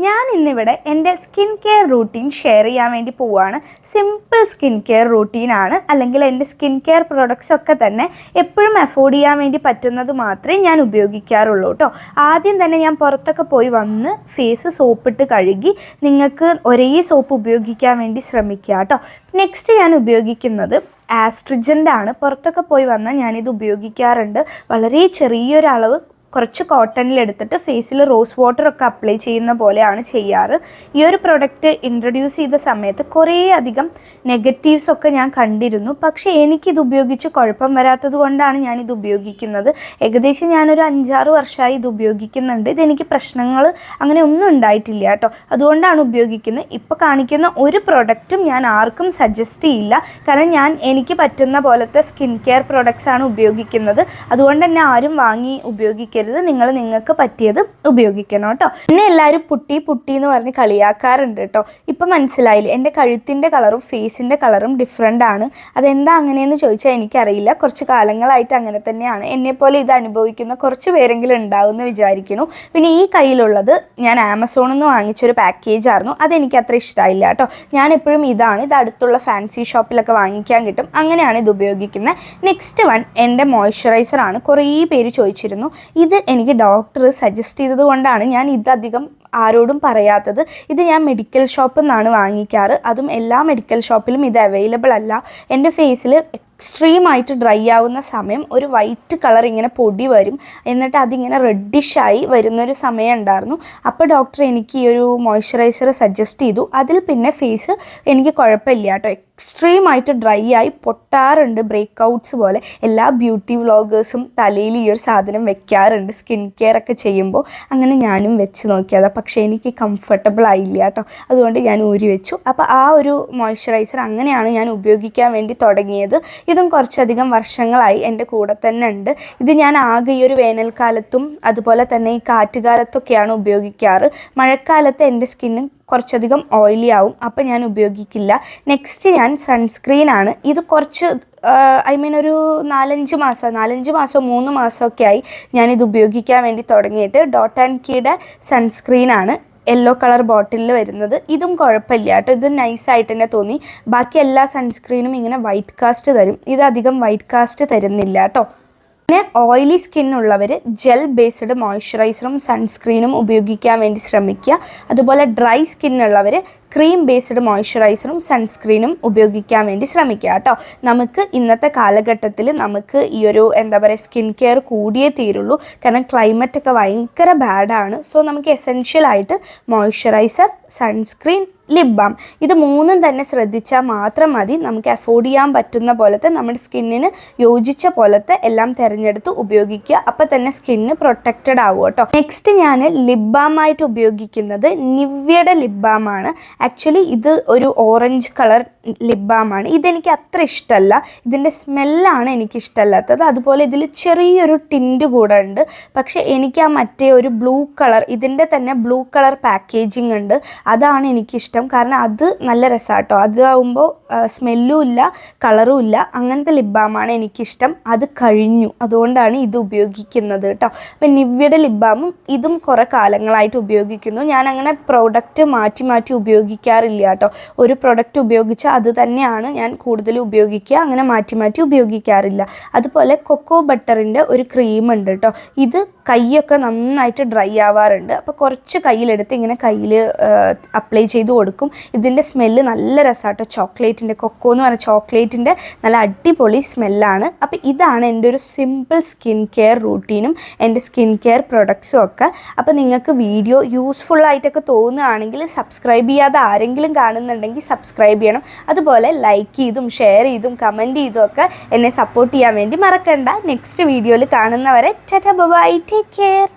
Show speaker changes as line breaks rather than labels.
ഞാൻ ഇന്നിവിടെ എൻ്റെ സ്കിൻ കെയർ റൂട്ടീൻ ഷെയർ ചെയ്യാൻ വേണ്ടി പോവുകയാണ്. സിമ്പിൾ സ്കിൻ കെയർ റൂട്ടീനാണ്, അല്ലെങ്കിൽ എൻ്റെ സ്കിൻ കെയർ പ്രൊഡക്ട്സ് ഒക്കെ തന്നെ എപ്പോഴും അഫോർഡ് ചെയ്യാൻ വേണ്ടി പറ്റുന്നത് മാത്രമേ ഞാൻ ഉപയോഗിക്കാറുള്ളൂ കേട്ടോ. ആദ്യം തന്നെ ഞാൻ പുറത്തൊക്കെ പോയി വന്ന് ഫേസ് സോപ്പിട്ട് കഴുകി നിങ്ങൾക്ക് ഒരേ സോപ്പ് ഉപയോഗിക്കാൻ വേണ്ടി ശ്രമിക്കുക കേട്ടോ. നെക്സ്റ്റ് ഞാൻ ഉപയോഗിക്കുന്നത് ആസ്ട്രിജൻ്റ് ആണ്. പുറത്തൊക്കെ പോയി വന്നാൽ ഞാനിത് ഉപയോഗിക്കാറുണ്ട്. വളരെ ചെറിയൊരളവ് കുറച്ച് കോട്ടണിലെടുത്തിട്ട് ഫേസിൽ റോസ് വാട്ടറൊക്കെ അപ്ലൈ ചെയ്യുന്ന പോലെയാണ് ചെയ്യാറ്. ഈ ഒരു പ്രൊഡക്റ്റ് ഇൻട്രൊഡ്യൂസ് ചെയ്ത സമയത്ത് കുറേ അധികം നെഗറ്റീവ്സൊക്കെ ഞാൻ കണ്ടിരുന്നു. പക്ഷേ എനിക്കിത് ഉപയോഗിച്ച് കുഴപ്പം വരാത്തത് കൊണ്ടാണ് ഞാനിത് ഉപയോഗിക്കുന്നത്. ഏകദേശം ഞാനൊരു 5-6 വർഷമായി ഇത് ഉപയോഗിക്കുന്നുണ്ട്. ഇതെനിക്ക് പ്രശ്നങ്ങൾ അങ്ങനെ ഒന്നും ഉണ്ടായിട്ടില്ല കേട്ടോ. അതുകൊണ്ടാണ് ഉപയോഗിക്കുന്നത്. ഇപ്പോൾ കാണിക്കുന്ന ഒരു പ്രൊഡക്റ്റും ഞാൻ ആർക്കും സജസ്റ്റ് ചെയ്യില്ല. കാരണം എനിക്ക് പറ്റുന്ന പോലത്തെ സ്കിൻ കെയർ പ്രൊഡക്ട്സാണ് ഉപയോഗിക്കുന്നത്. അതുകൊണ്ട് തന്നെ ആരും വാങ്ങി ഉപയോഗിക്കരുത്. നിങ്ങൾക്ക് പറ്റിയത് ഉപയോഗിക്കണം കേട്ടോ. പിന്നെ എല്ലാവരും പുട്ടി എന്ന് പറഞ്ഞ് കളിയാക്കാറുണ്ട് കേട്ടോ. ഇപ്പം മനസ്സിലായില്ലേ, എൻ്റെ കഴുത്തിൻ്റെ കളറും ഫേസിൻ്റെ കളറും ഡിഫറെൻ്റ് ആണ്. അതെന്താ അങ്ങനെയെന്ന് ചോദിച്ചാൽ എനിക്കറിയില്ല. കുറച്ച് കാലങ്ങളായിട്ട് അങ്ങനെ തന്നെയാണ്. എന്നെപ്പോലെ ഇത് അനുഭവിക്കുന്ന കുറച്ച് പേരെങ്കിലും ഉണ്ടാവുമെന്ന് വിചാരിക്കുന്നു. പിന്നെ ഈ കയ്യിലുള്ളത് ഞാൻ ആമസോണിൽ നിന്ന് വാങ്ങിച്ചൊരു പാക്കേജ് ആയിരുന്നു. അതെനിക്ക് അത്ര ഇഷ്ടമായില്ല കേട്ടോ. ഞാൻ എപ്പോഴും ഇത് അടുത്തുള്ള ഫാൻസി ഷോപ്പിലൊക്കെ വാങ്ങിക്കാൻ കിട്ടും. അങ്ങനെയാണ് ഇത് ഉപയോഗിക്കുന്നത്. നെക്സ്റ്റ് വൺ എൻ്റെ മോയ്സ്ചറൈസറാണ്. കുറേ പേര് ചോദിച്ചിരുന്നു. ഇത് എനിക്ക് ഡോക്ടർ സജസ്റ്റ് ചെയ്തത് കൊണ്ടാണ് ഞാൻ ഇതധികം ആരോടും പറയാത്തത്. ഇത് ഞാൻ മെഡിക്കൽ ഷോപ്പിൽ നിന്നാണ് വാങ്ങിക്കാറ്. അതും എല്ലാ മെഡിക്കൽ ഷോപ്പിലും ഇത് അവൈലബിൾ അല്ല. എൻ്റെ ഫേസിൽ എക്സ്ട്രീമായിട്ട് ഡ്രൈ ആവുന്ന സമയം ഒരു വൈറ്റ് കളർ ഇങ്ങനെ പൊടി വരും. എന്നിട്ട് അതിങ്ങനെ റെഡിഷായി വരുന്നൊരു സമയം ഉണ്ടായിരുന്നു. അപ്പോൾ ഡോക്ടർ എനിക്ക് ഈ ഒരു മോയ്സ്ചറൈസർ സജസ്റ്റ് ചെയ്തു. അതിൽ പിന്നെ ഫേസ് എനിക്ക് കുഴപ്പമില്ല കേട്ടോ. എക്സ്ട്രീമായിട്ട് ഡ്രൈ ആയി പൊട്ടാറുണ്ട്, ബ്രേക്ക് പോലെ. എല്ലാ ബ്യൂട്ടി വ്ളോഗേഴ്സും തലയിൽ ഈ ഒരു സാധനം വെക്കാറുണ്ട് സ്കിൻ കെയർ ഒക്കെ ചെയ്യുമ്പോൾ. അങ്ങനെ ഞാനും വെച്ച് നോക്കിയതാണ്. പക്ഷേ എനിക്ക് കംഫർട്ടബിൾ ആയില്ല കേട്ടോ. അതുകൊണ്ട് ഞാൻ ഊരി വെച്ചു. അപ്പോൾ ആ ഒരു മോയ്സ്ചറൈസർ അങ്ങനെയാണ് ഞാൻ ഉപയോഗിക്കാൻ വേണ്ടി തുടങ്ങിയത്. ഇതും കുറച്ചധികം വർഷങ്ങളായി എൻ്റെ കൂടെ തന്നെ ഉണ്ട്. ഇത് ഞാൻ ആകെ ഈ ഒരു വേനൽക്കാലത്തും അതുപോലെ തന്നെ ഈ കാറ്റുകാലത്തൊക്കെയാണ് ഉപയോഗിക്കാറ്. മഴക്കാലത്ത് എൻ്റെ സ്കിന്ന് കുറച്ചധികം ഓയിലി ആവും, അപ്പോൾ ഞാൻ ഉപയോഗിക്കില്ല. നെക്സ്റ്റ് ഞാൻ സൺസ്ക്രീനാണ്. ഇത് കുറച്ച് ഒരു 4-5 മാസം 3 മാസമൊക്കെ ആയി ഞാനിത് ഉപയോഗിക്കാൻ വേണ്ടി തുടങ്ങിയിട്ട്. ഡോട്ട് ആൻഡ് കീയുടെ സൺസ്ക്രീനാണ്, യെല്ലോ കളർ ബോട്ടിലിൽ വരുന്നത്. ഇതും കുഴപ്പമില്ല കേട്ടോ. ഇത് നൈസായിട്ട് തന്നെ തോന്നി. ബാക്കി എല്ലാ സൺസ്ക്രീനും ഇങ്ങനെ വൈറ്റ് കാസ്റ്റ് തരും. ഇത് അധികം വൈറ്റ് കാസ്റ്റ് തരുന്നില്ല കേട്ടോ. പിന്നെ ഓയിലി സ്കിന്നുള്ളവർ ജെൽ ബേസ്ഡ് മോയ്സ്ചറൈസറും സൺസ്ക്രീനും ഉപയോഗിക്കാൻ വേണ്ടി ശ്രമിക്കുക. അതുപോലെ ഡ്രൈ സ്കിന്നുള്ളവർ ക്രീം ബേസ്ഡ് മോയ്സ്ചറൈസറും സൺസ്ക്രീനും ഉപയോഗിക്കാൻ വേണ്ടി ശ്രമിക്കുക കേട്ടോ. നമുക്ക് ഇന്നത്തെ കാലഘട്ടത്തിൽ നമുക്ക് ഈ ഒരു സ്കിൻ കെയർ കൂടിയേ തീരുള്ളൂ. കാരണം ക്ലൈമറ്റൊക്കെ ഭയങ്കര ബാഡാണ്. സോ നമുക്ക് എസെൻഷ്യലായിട്ട് മോയ്സ്ചറൈസർ, സൺസ്ക്രീൻ, ലിപ് ബാം, ഇത് മൂന്നും തന്നെ ശ്രദ്ധിച്ചാൽ മാത്രം മതി. നമുക്ക് അഫോർഡ് ചെയ്യാൻ പറ്റുന്ന പോലത്തെ, നമ്മുടെ സ്കിന്നിന് യോജിച്ച പോലത്തെ എല്ലാം തിരഞ്ഞെടുത്ത് ഉപയോഗിക്കുക. അപ്പം തന്നെ സ്കിന്ന് പ്രൊട്ടക്റ്റഡ് ആവും കേട്ടോ. നെക്സ്റ്റ് ഞാൻ ലിപ് ബാം ആയിട്ട് ഉപയോഗിക്കുന്നത് നിവ്യയുടെ ലിപ് ബാം ആണ്. ആക്ച്വലി ഇത് ഒരു ഓറഞ്ച് കളർ ലിപ് ബാമാണ്. ഇതെനിക്ക് അത്ര ഇഷ്ടമല്ല. ഇതിൻ്റെ സ്മെല്ലാണ് എനിക്ക് ഇഷ്ടമല്ലാത്തത്. അതുപോലെ ഇതിൽ ചെറിയൊരു ടിൻറ്റ് കൂടെ ഉണ്ട്. പക്ഷേ എനിക്ക് ആ മറ്റേ ഒരു ബ്ലൂ കളർ, ഇതിൻ്റെ തന്നെ ബ്ലൂ കളർ പാക്കേജിങ് ഉണ്ട്, അതാണ് എനിക്കിഷ്ടം. കാരണം അത് നല്ല രസമാട്ടോ. അതാവുമ്പോൾ സ്മെല്ലും ഇല്ല, കളറും ഇല്ല. അങ്ങനത്തെ ലിപ് ബാമാണ് എനിക്കിഷ്ടം. അത് കഴിഞ്ഞു, അതുകൊണ്ടാണ് ഇത് ഉപയോഗിക്കുന്നത് കേട്ടോ. അപ്പം നിവ്യയുടെ ലിപ് ബാമും ഇതും കുറേ കാലങ്ങളായിട്ട് ഉപയോഗിക്കുന്നു. ഞാൻ അങ്ങനെ പ്രോഡക്റ്റ് മാറ്റി ഉപയോഗിക്കാറില്ല കേട്ടോ. ഒരു പ്രൊഡക്റ്റ് ഉപയോഗിച്ചാൽ അത് തന്നെയാണ് ഞാൻ കൂടുതൽ ഉപയോഗിക്കുക. അങ്ങനെ മാറ്റി ഉപയോഗിക്കാറില്ല. അതുപോലെ കൊക്കോ ബട്ടറിൻ്റെ ഒരു ക്രീം ഉണ്ട് കേട്ടോ. ഇത് കൈയൊക്കെ നന്നായിട്ട് ഡ്രൈ ആവാറുണ്ട്. അപ്പോൾ കുറച്ച് കയ്യിലെടുത്ത് ഇങ്ങനെ കയ്യിൽ അപ്ലൈ ചെയ്ത് കൊടുക്കും. ഇതിൻ്റെ സ്മെല്ല് നല്ല രസമാട്ടോ. ചോക്ലേറ്റിൻ്റെ, കൊക്കോ എന്ന് പറഞ്ഞ ചോക്ലേറ്റിൻ്റെ നല്ല അടിപൊളി സ്മെല്ലാണ്. അപ്പോൾ ഇതാണ് എൻ്റെ ഒരു സിമ്പിൾ സ്കിൻ കെയർ റൂട്ടീനും എൻ്റെ സ്കിൻ കെയർ പ്രൊഡക്ട്സും ഒക്കെ. അപ്പോൾ നിങ്ങൾക്ക് വീഡിയോ യൂസ്ഫുള്ളായിട്ടൊക്കെ തോന്നുകയാണെങ്കിൽ സബ്സ്ക്രൈബ് ചെയ്യാതെ ആരെങ്കിലും കാണുന്നുണ്ടെങ്കിൽ സബ്സ്ക്രൈബ് ചെയ്യണം. അതുപോലെ ലൈക്ക് ചെയ്തും ഷെയർ ചെയ്തും കമൻറ്റ് ചെയ്തും ഒക്കെ എന്നെ സപ്പോർട്ട് ചെയ്യാൻ വേണ്ടി മറക്കണ്ട. നെക്സ്റ്റ് വീഡിയോയിൽ കാണുന്നവരെ ടാറ്റാ ബൈ, ടേക്ക് കെയർ.